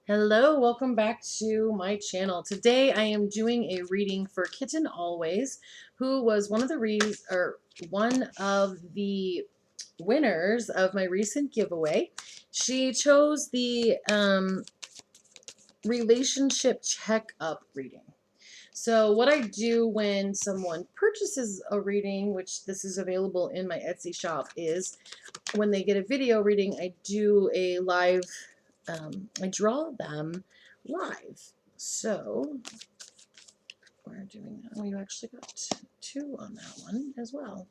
Hello, welcome back to my channel. Today I am doing a reading for Kitten Always, who was one of the winners of my recent giveaway. She chose the relationship checkup reading. So what I do when someone purchases a reading, which this is available in my Etsy shop, is when they get a video reading, I do a live, I draw them live. So we're doing that. We actually got two on that one as well.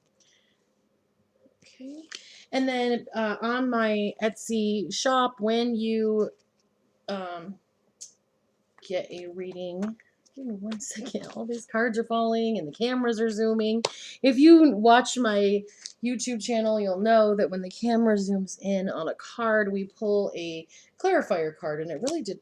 Okay. And then on my Etsy shop, when you get a reading, give me one second. All these cards are falling and the cameras are zooming. If you watch my YouTube channel, you'll know that when the camera zooms in on a card, we pull a clarifier card, and it really did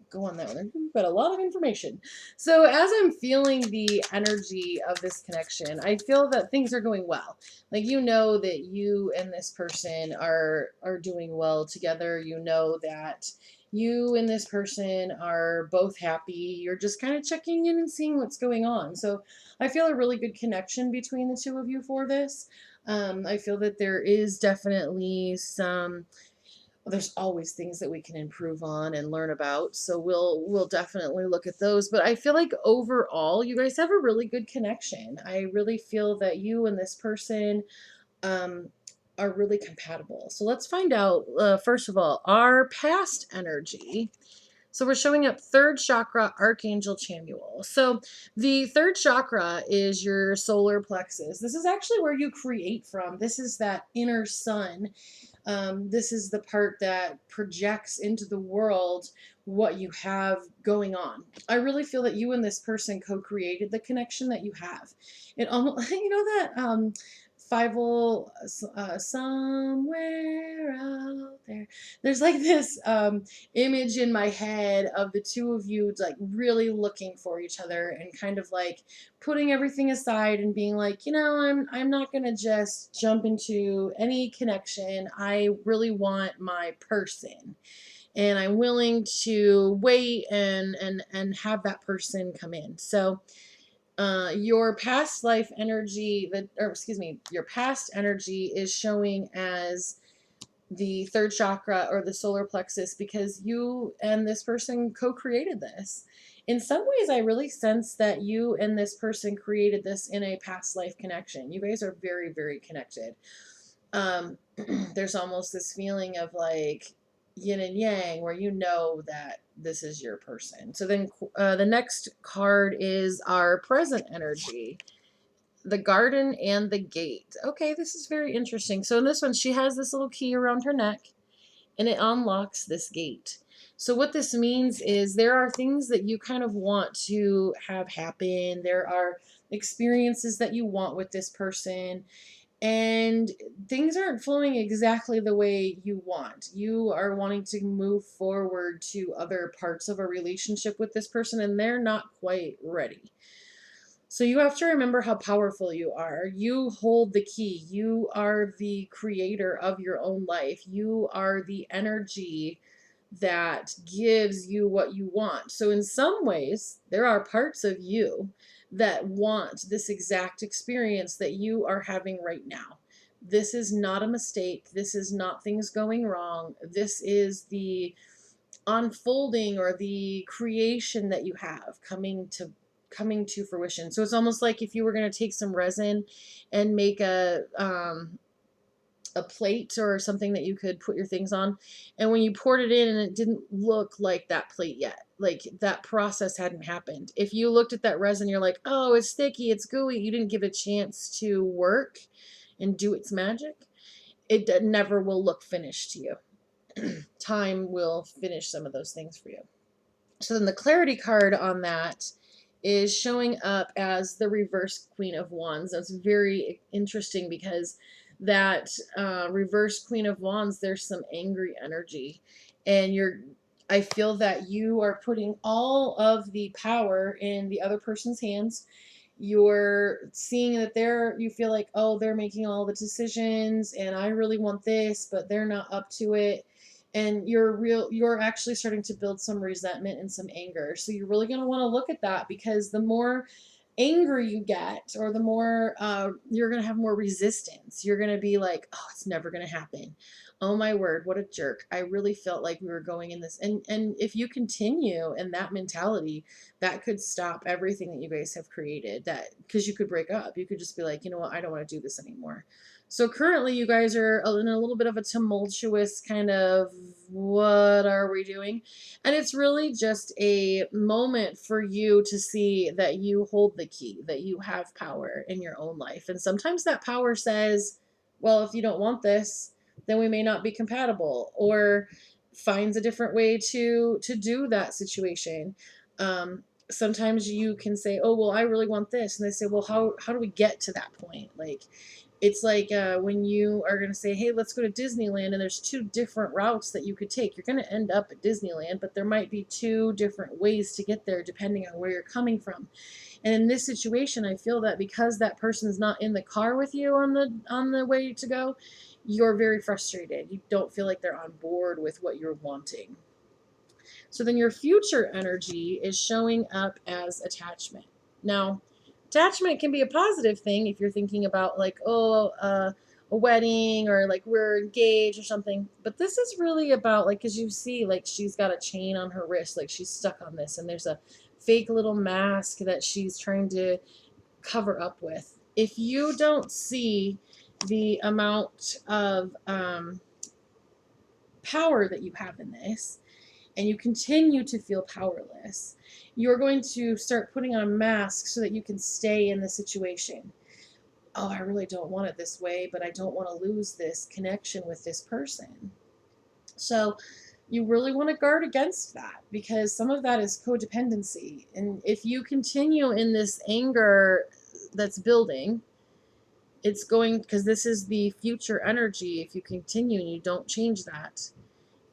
go on that one. We've got a lot of information. So as I'm feeling the energy of this connection, I feel that things are going well. Like, you know that you and this person are doing well together. You know that you and this person are both happy. You're just kind of checking in and seeing what's going on. So I feel a really good connection between the two of you for this. I feel that there is definitely there's always things that we can improve on and learn about. So we'll definitely look at those. But I feel like overall, you guys have a really good connection. I really feel that you and this person um, are really compatible. So let's find out, first of all, our past energy. So we're showing up third chakra, Archangel Chamuel. So the third chakra is your solar plexus. This is actually where you create from. This is that inner sun. This is the part that projects into the world what you have going on. I really feel that you and this person co-created the connection that you have. It almost, you know that Fievel, somewhere out there. There's like this image in my head of the two of you like really looking for each other and kind of like putting everything aside and being like, I'm not gonna just jump into any connection. I really want my person, and I'm willing to wait and have that person come in. So your past life energy, your past energy is showing as the third chakra or the solar plexus because you and this person co-created this. In some ways, I really sense that you and this person created this in a past life connection. You guys are very, very connected. Um, there's almost this feeling of like yin and yang where you know that this is your person. So then the next card is our present energy, the garden and the gate. Okay, this is very interesting. So in this one, she has this little key around her neck and it unlocks this gate. So what this means is there are things that you kind of want to have happen. There are experiences that you want with this person, and things aren't flowing exactly the way you want. You are wanting to move forward to other parts of a relationship with this person, and they're not quite ready. So you have to remember how powerful you are. You hold the key. You are the creator of your own life. You are the energy that gives you what you want. So in some ways, there are parts of you that want this exact experience that you are having right now. This is not a mistake. This is not things going wrong. This is the unfolding or the creation that you have coming to fruition. So it's almost like if you were going to take some resin and make a plate or something that you could put your things on, and when you poured it in and it didn't look like that plate yet, like that process hadn't happened. If you looked at that resin, you're like, oh, it's sticky, it's gooey, you didn't give it a chance to work and do its magic, it never will look finished to you. Time will finish some of those things for you. So then the clarity card on that is showing up as the reverse Queen of Wands. That's very interesting because that reverse Queen of Wands, there's some angry energy, and I feel that you are putting all of the power in the other person's hands. You're seeing that you feel like, oh, they're making all the decisions and I really want this, but they're not up to it. And you're actually starting to build some resentment and some anger. So you're really going to want to look at that, because the more angry you get, or the more you're going to have more resistance. You're going to be like, oh, it's never going to happen. Oh my word, what a jerk. I really felt like we were going in this. And if you continue in that mentality, that could stop everything that you guys have created. That, because you could break up. You could just be like, you know what, I don't want to do this anymore. So currently you guys are in a little bit of a tumultuous kind of, what are we doing? And it's really just a moment for you to see that you hold the key, that you have power in your own life. And sometimes that power says, well, if you don't want this, then we may not be compatible, or finds a different way to do that situation. Sometimes you can say, oh, well, I really want this. And they say, well, how do we get to that point? Like, it's like when you are going to say, hey, let's go to Disneyland, and there's two different routes that you could take. You're going to end up at Disneyland, but there might be two different ways to get there depending on where you're coming from. And in this situation, I feel that because that person's not in the car with you on the way to go, you're very frustrated. You don't feel like they're on board with what you're wanting. So then your future energy is showing up as attachment. Now, attachment can be a positive thing if you're thinking about like, oh, a wedding, or like we're engaged or something. But this is really about like, because you see like she's got a chain on her wrist, like she's stuck on this, and there's a fake little mask that she's trying to cover up with. If you don't see the amount of power that you have in this, and you continue to feel powerless, you're going to start putting on a mask so that you can stay in the situation. Oh, I really don't want it this way, but I don't want to lose this connection with this person. So you really want to guard against that, because some of that is codependency. And if you continue in this anger that's building, it's going, because this is the future energy, if you continue and you don't change that,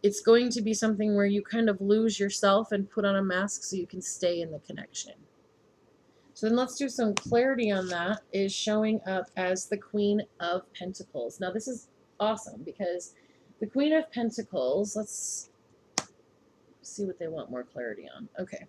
it's going to be something where you kind of lose yourself and put on a mask so you can stay in the connection. So then let's do some clarity on that. Is showing up as the Queen of Pentacles. Now this is awesome, because the Queen of Pentacles, let's see what they want more clarity on. Okay.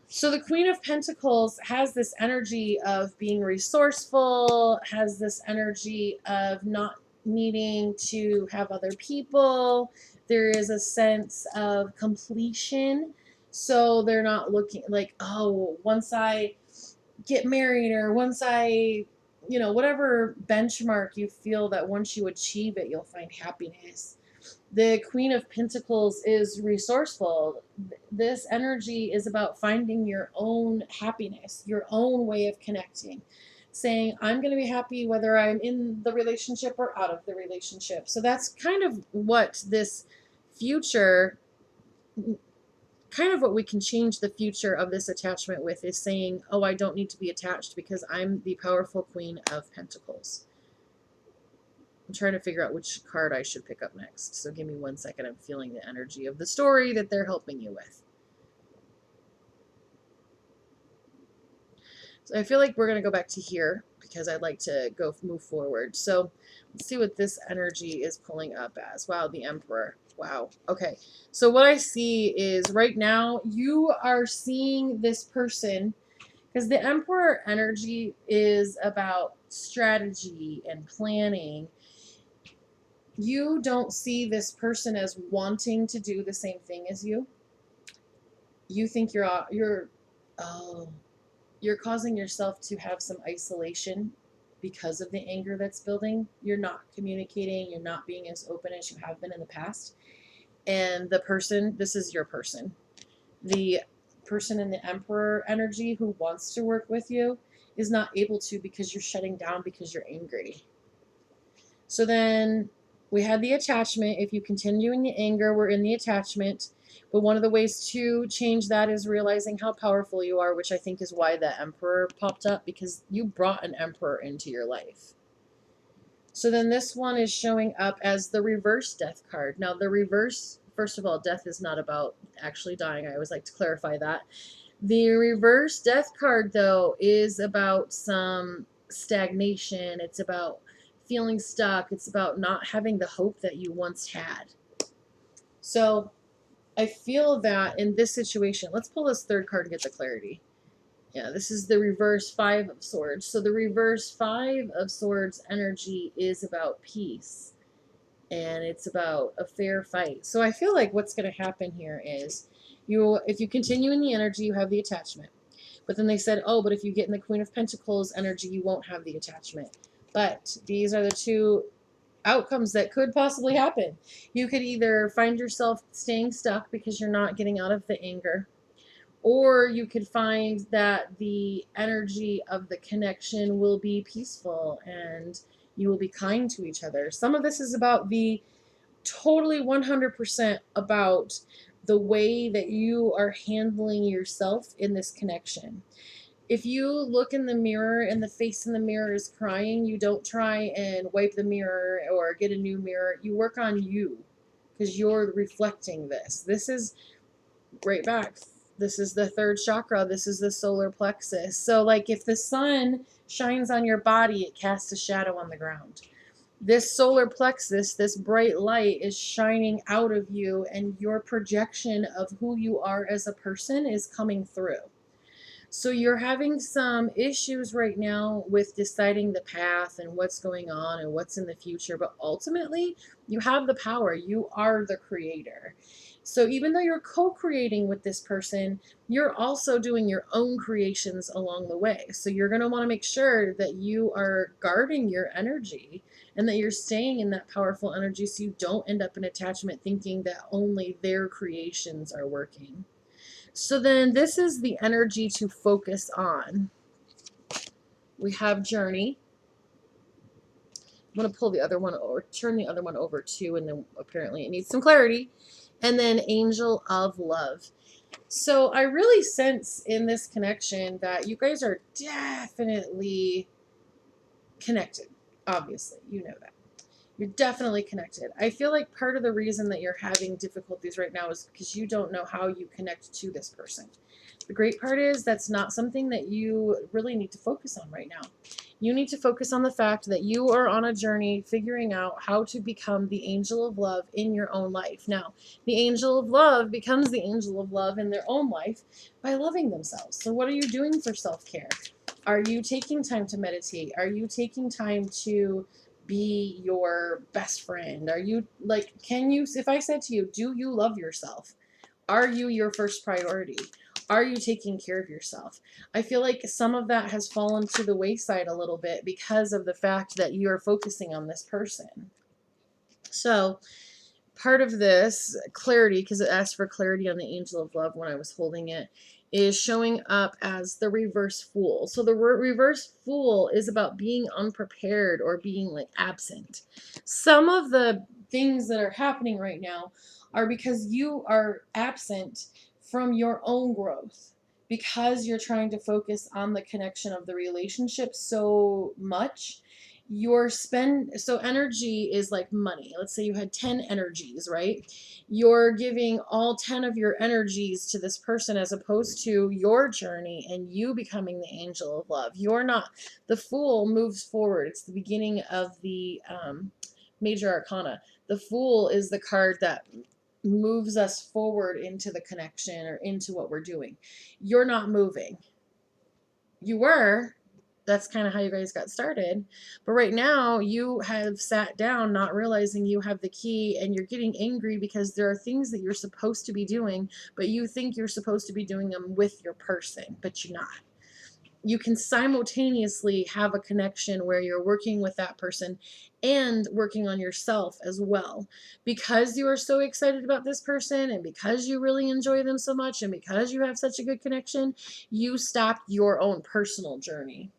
So the Queen of Pentacles has this energy of being resourceful, has this energy of not needing to have other people. There is a sense of completion. So they're not looking like, oh, once I get married, or once I, whatever benchmark you feel that once you achieve it, you'll find happiness. The Queen of Pentacles is resourceful. This energy is about finding your own happiness, your own way of connecting. Saying, I'm going to be happy whether I'm in the relationship or out of the relationship. So that's kind of what this future, kind of what we can change the future of this attachment with, is saying, oh, I don't need to be attached because I'm the powerful Queen of Pentacles. I'm trying to figure out which card I should pick up next. So give me 1 second. I'm feeling the energy of the story that they're helping you with. So I feel like we're going to go back to here, because I'd like to move forward. So let's see what this energy is pulling up as. Wow, the Emperor. Wow. Okay. So what I see is right now you are seeing this person, because the Emperor energy is about strategy and planning. You don't see this person as wanting to do the same thing as you. You think oh, you're causing yourself to have some isolation because of the anger that's building. You're not communicating, you're not being as open as you have been in the past. And the person, this is your person. The person in the Emperor energy who wants to work with you is not able to, because you're shutting down because you're angry. So then we had the attachment. If you continue in the anger, we're in the attachment. But one of the ways to change that is realizing how powerful you are, which I think is why the Emperor popped up, because you brought an Emperor into your life. So then this one is showing up as the reverse death card. Now the reverse, first of all, death is not about actually dying. I always like to clarify that. The reverse death card, though, is about some stagnation. It's about feeling stuck. It's about not having the hope that you once had. So I feel that in this situation, let's pull this third card to get the clarity. Yeah, this is the reverse Five of Swords. So the reverse Five of Swords energy is about peace, and it's about a fair fight. So I feel like what's going to happen here is if you continue in the energy, you have the attachment. But then they said, oh, but if you get in the Queen of Pentacles energy, you won't have the attachment. But these are the two outcomes that could possibly happen. You could either find yourself staying stuck because you're not getting out of the anger, or you could find that the energy of the connection will be peaceful and you will be kind to each other. Some of this is about the totally 100% about the way that you are handling yourself in this connection. If you look in the mirror and the face in the mirror is crying, you don't try and wipe the mirror or get a new mirror. You work on you because you're reflecting this. This is right back. This is the third chakra. This is the solar plexus. So, like, if the sun shines on your body, it casts a shadow on the ground. This solar plexus, this bright light, is shining out of you, and your projection of who you are as a person is coming through. So you're having some issues right now with deciding the path and what's going on and what's in the future, but ultimately you have the power. You are the creator. So even though you're co-creating with this person, you're also doing your own creations along the way. So you're going to want to make sure that you are guarding your energy and that you're staying in that powerful energy so you don't end up in attachment thinking that only their creations are working. So then this is the energy to focus on. We have journey. I'm going to pull the other one or turn the other one over too, and then apparently it needs some clarity. And then angel of love. So I really sense in this connection that you guys are definitely connected. Obviously, you know that. You're definitely connected. I feel like part of the reason that you're having difficulties right now is because you don't know how you connect to this person. The great part is that's not something that you really need to focus on right now. You need to focus on the fact that you are on a journey figuring out how to become the angel of love in your own life. Now, the angel of love becomes the angel of love in their own life by loving themselves. So what are you doing for self-care? Are you taking time to meditate? Are you taking time to be your best friend? Are you like, can you, if I said to you, do you love yourself? Are you your first priority? Are you taking care of yourself? I feel like some of that has fallen to the wayside a little bit because of the fact that you are focusing on this person. So part of this clarity, because it asked for clarity on the angel of love when I was holding it, is showing up as the reverse fool. So the reverse fool is about being unprepared or being like absent. Some of the things that are happening right now are because you are absent from your own growth, because you're trying to focus on the connection of the relationship so much. So energy is like money. Let's say you had 10 energies, right? You're giving all 10 of your energies to this person as opposed to your journey and you becoming the angel of love. You're not. The fool moves forward. It's the beginning of the major arcana. The fool is the card that moves us forward into the connection or into what we're doing. You're not moving. You were. That's kind of how you guys got started. But right now, you have sat down not realizing you have the key, and you're getting angry because there are things that you're supposed to be doing, but you think you're supposed to be doing them with your person, but you're not. You can simultaneously have a connection where you're working with that person and working on yourself as well. Because you are so excited about this person and because you really enjoy them so much and because you have such a good connection, you stopped your own personal journey.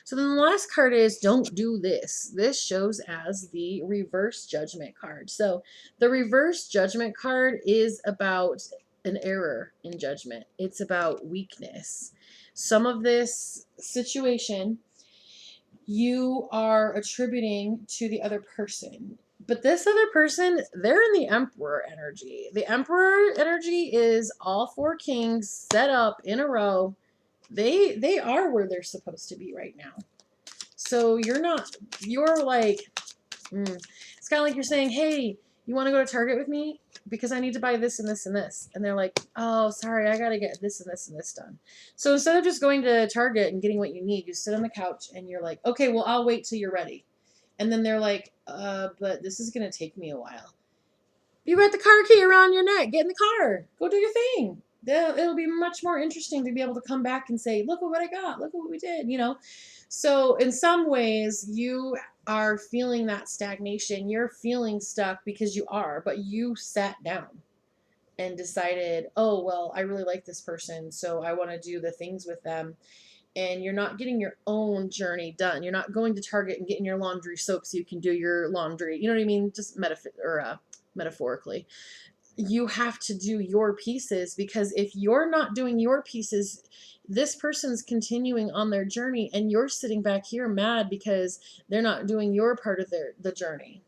So then the last card is don't do this. This shows as the reverse judgment card. So the reverse judgment card is about an error in judgment. It's about weakness. Some of this situation you are attributing to the other person. But this other person, they're in the Emperor energy. The Emperor energy is all four kings set up in a row. They are where they're supposed to be right now. So you're like, it's kind of like you're saying, hey, you want to go to Target with me? Because I need to buy this and this and this. And they're like, oh, sorry, I got to get this and this and this done. So instead of just going to Target and getting what you need, you sit on the couch and you're like, okay, well, I'll wait till you're ready. And then they're like, but this is going to take me a while. You got the car key around your neck. Get in the car. Go do your thing. It'll be much more interesting to be able to come back and say, look at what I got. Look at what we did, you know. So in some ways, you are feeling that stagnation. You're feeling stuck because you are, but you sat down and decided, oh, well, I really like this person, so I want to do the things with them. And you're not getting your own journey done. You're not going to Target and getting your laundry soaked so you can do your laundry. You know what I mean? Just metaphorically. You have to do your pieces, because if you're not doing your pieces, this person's continuing on their journey and you're sitting back here mad because they're not doing your part of the journey.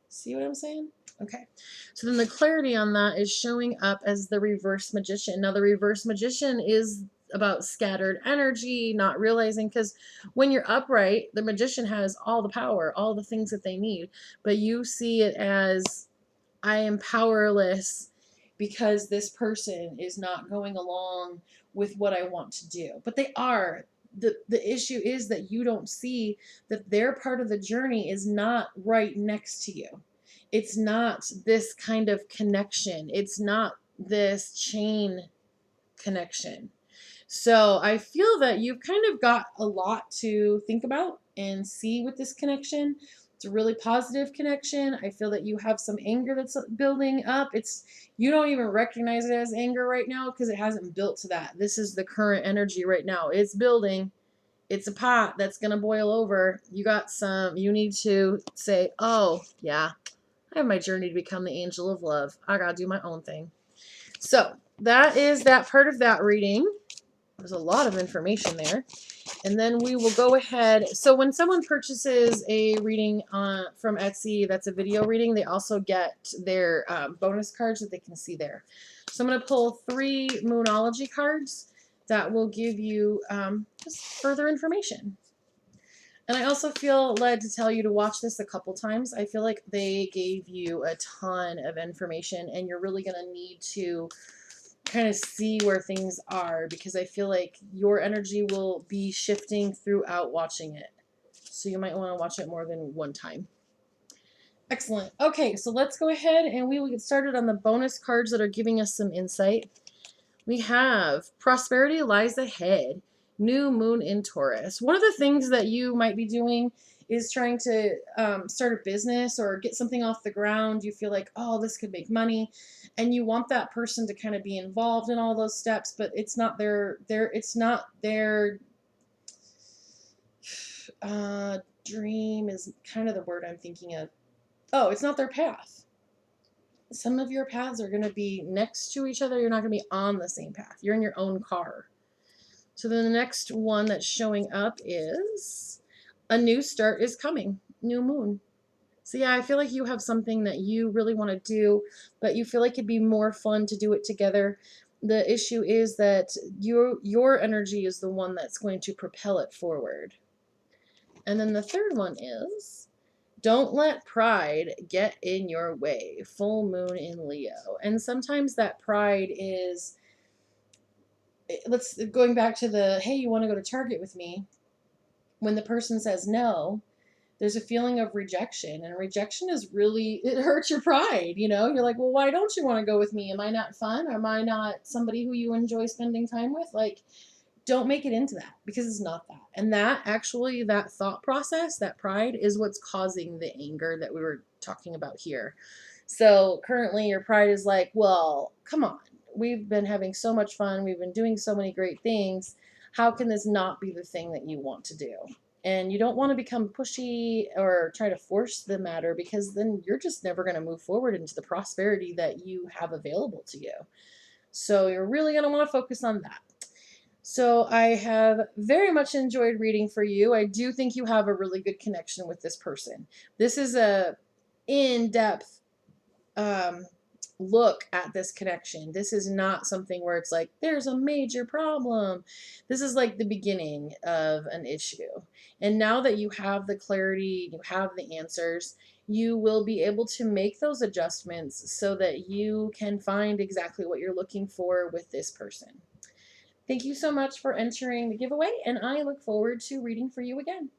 See what I'm saying? Okay. So then the clarity on that is showing up as the reverse magician. Now the reverse magician is about scattered energy, not realizing, because when you're upright, the magician has all the power, all the things that they need, but you see it as, I am powerless because this person is not going along with what I want to do. But they are. The issue is that you don't see that their part of the journey is not right next to you. It's not this kind of connection. It's not this chain connection. So I feel that you've kind of got a lot to think about and see with this connection. It's a really positive connection. I feel that you have some anger that's building up. You don't even recognize it as anger right now because it hasn't built to that. This is the current energy right now. It's building. It's a pot that's going to boil over. You need to say, oh, yeah, I have my journey to become the angel of love. I got to do my own thing. So that is that part of that reading. There's a lot of information there. And then we will go ahead. So when someone purchases a reading from Etsy, that's a video reading, they also get their bonus cards that they can see there. So I'm going to pull 3 Moonology cards that will give you just further information. And I also feel led to tell you to watch this a couple times. I feel like they gave you a ton of information, and you're really going to need to kind of see where things are, because I feel like your energy will be shifting throughout watching it. So you might want to watch it more than one time. Excellent. Okay, so let's go ahead and we will get started on the bonus cards that are giving us some insight. We have prosperity lies ahead. New moon in Taurus. One of the things that you might be doing is trying to start a business or get something off the ground. You feel like, oh, this could make money, and you want that person to kind of be involved in all those steps, but it's not their dream is kind of the word I'm thinking of. Oh, it's not their path. Some of your paths are going to be next to each other. You're not going to be on the same path. You're in your own car. So then the next one that's showing up is a new start is coming. New moon. So yeah, I feel like you have something that you really want to do, but you feel like it'd be more fun to do it together. The issue is that your energy is the one that's going to propel it forward. And then the third one is, don't let pride get in your way. Full moon in Leo. And sometimes that pride is, going back to the, hey, you want to go to Target with me? When the person says no, there's a feeling of rejection, and rejection is really, it hurts your pride. You're like, well, why don't you want to go with me? Am I not fun? Am I not somebody who you enjoy spending time with? Like, don't make it into that, because it's not that. And that thought process, that pride, is what's causing the anger that we were talking about here. So currently your pride is like, well, come on. We've been having so much fun. We've been doing so many great things. How can this not be the thing that you want to do? And you don't want to become pushy or try to force the matter, because then you're just never going to move forward into the prosperity that you have available to you. So you're really going to want to focus on that. So I have very much enjoyed reading for you. I do think you have a really good connection with this person. This is a in-depth look at this connection. This is not something where it's like, there's a major problem. This is like the beginning of an issue. And now that you have the clarity, you have the answers, you will be able to make those adjustments so that you can find exactly what you're looking for with this person. Thank you so much for entering the giveaway, and I look forward to reading for you again.